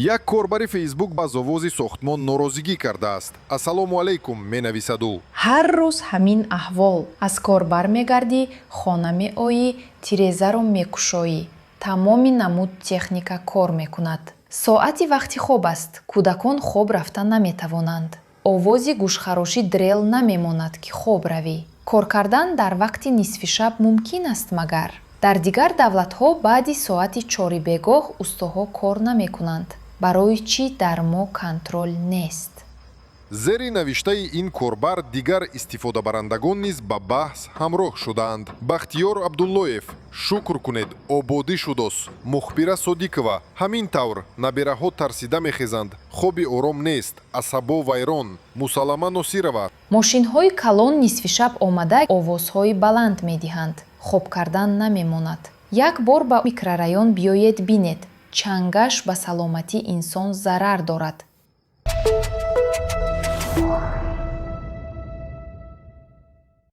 як корбари фейсбук ба зовози сохтмон норозигӣ кардааст. Ассалому алайкум менависад ӯ. ҳар рӯз ҳамин аҳвол. Аз кор бармегардӣ, хона меоӣ, тирезаро мекушоӣ. Тамоми намуд техника кор мекунад. Соати вақти хоб аст. Кӯдакон хоб рафта наметавонанд. овози гӯшхарошӣ дрел намемонад ки хоб равӣ. кор кардан дар вақти нисфи шаб мумкин аст магар? дар дигар давлатҳо баъди соати 4 бегоҳ устоҳо кор намекунанд. барои чӣ дар мо контрол нест? зери навиштаи ин корбар дигар истифодабарандагон низ ба баҳс ҳамроҳ шудаанд. бахтиёр абдуллоев, шукр кунед, ободӣ шудос. мухбира содикова, ҳамин тавр набераҳо тарсида мехезанд, хоби ором нест, асабо вайрон. мусаллама носирова. мошинҳои калон нисфи шаб омада овозҳои баланд медиҳанд. хоб кардан намемонад. як бор ба микрорайон биёед бинед. чангаш ба саломатии инсон зарар дорад.